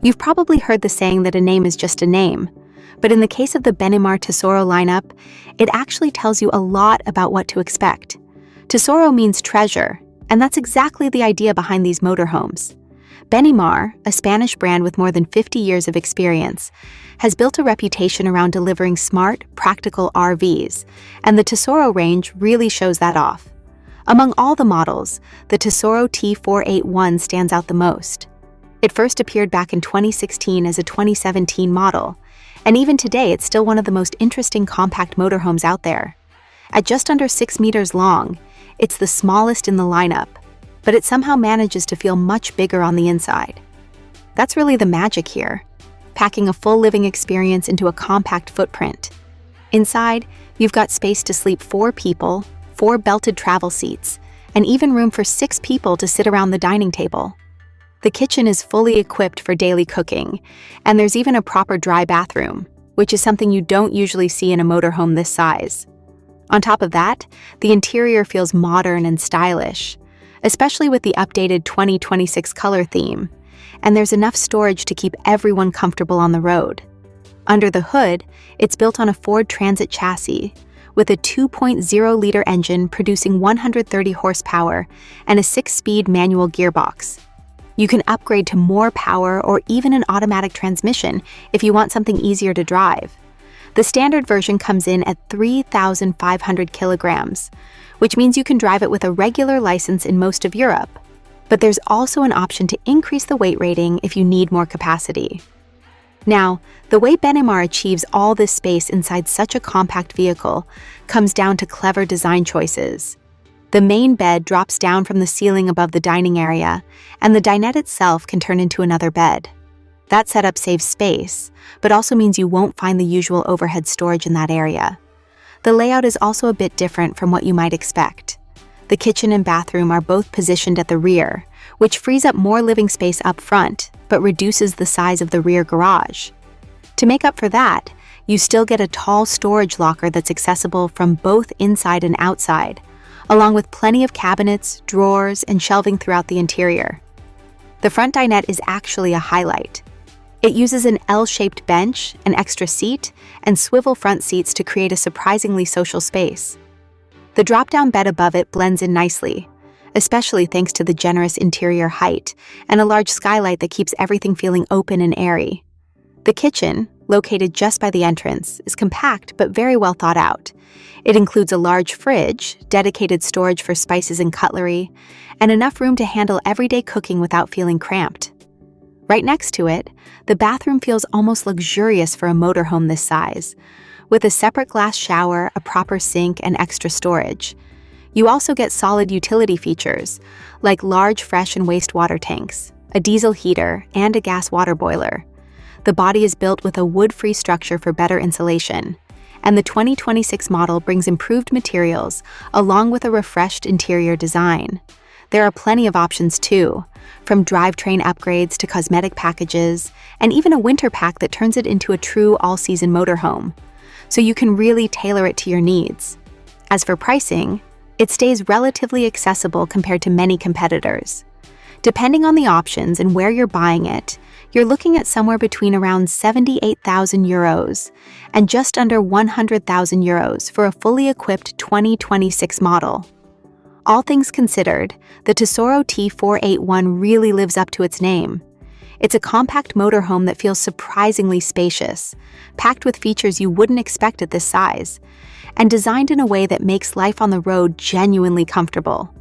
You've probably heard the saying that a name is just a name, but in the case of the Benimar Tesoro lineup, it actually tells you a lot about what to expect. Tesoro means treasure, and that's exactly the idea behind these motorhomes. Benimar, a Spanish brand with more than 50 years of experience, has built a reputation around delivering smart, practical RVs, and the Tesoro range really shows that off. Among all the models, the Tesoro T481 stands out the most. It first appeared back in 2016 as a 2017 model, and even today it's still one of the most interesting compact motorhomes out there. At just under 6 meters long, it's the smallest in the lineup, but it somehow manages to feel much bigger on the inside. That's really the magic here, packing a full living experience into a compact footprint. Inside, you've got space to sleep 4 people, 4 belted travel seats, and even room for 6 people to sit around the dining table. The kitchen is fully equipped for daily cooking, and there's even a proper dry bathroom, which is something you don't usually see in a motorhome this size. On top of that, the interior feels modern and stylish, especially with the updated 2026 color theme, and there's enough storage to keep everyone comfortable on the road. Under the hood, it's built on a Ford Transit chassis, with a 2.0-liter engine producing 130 horsepower and a 6-speed manual gearbox. You can upgrade to more power or even an automatic transmission if you want something easier to drive. The standard version comes in at 3,500 kilograms, which means you can drive it with a regular license in most of Europe. But there's also an option to increase the weight rating if you need more capacity. Now, the way Benimar achieves all this space inside such a compact vehicle comes down to clever design choices. The main bed drops down from the ceiling above the dining area, and the dinette itself can turn into another bed. That setup saves space, but also means you won't find the usual overhead storage in that area. The layout is also a bit different from what you might expect. The kitchen and bathroom are both positioned at the rear, which frees up more living space up front, but reduces the size of the rear garage. To make up for that, you still get a tall storage locker that's accessible from both inside and outside, along with plenty of cabinets, drawers, and shelving throughout the interior. The front dinette is actually a highlight. It uses an L-shaped bench, an extra seat, and swivel front seats to create a surprisingly social space. The drop-down bed above it blends in nicely, especially thanks to the generous interior height and a large skylight that keeps everything feeling open and airy. The kitchen, located just by the entrance, is compact but very well thought out. It includes a large fridge, dedicated storage for spices and cutlery, and enough room to handle everyday cooking without feeling cramped. Right next to it, the bathroom feels almost luxurious for a motorhome this size, with a separate glass shower, a proper sink, and extra storage. You also get solid utility features, like large fresh and wastewater tanks, a diesel heater, and a gas water boiler. The body is built with a wood-free structure for better insulation, and the 2026 model brings improved materials along with a refreshed interior design. There are plenty of options too, from drivetrain upgrades to cosmetic packages, and even a winter pack that turns it into a true all-season motorhome. So you can really tailor it to your needs. As for pricing, it stays relatively accessible compared to many competitors. Depending on the options and where you're buying it, you're looking at somewhere between around 78,000 euros and just under 100,000 euros for a fully equipped 2026 model. All things considered, the Tesoro T481 really lives up to its name. It's a compact motorhome that feels surprisingly spacious, packed with features you wouldn't expect at this size, and designed in a way that makes life on the road genuinely comfortable.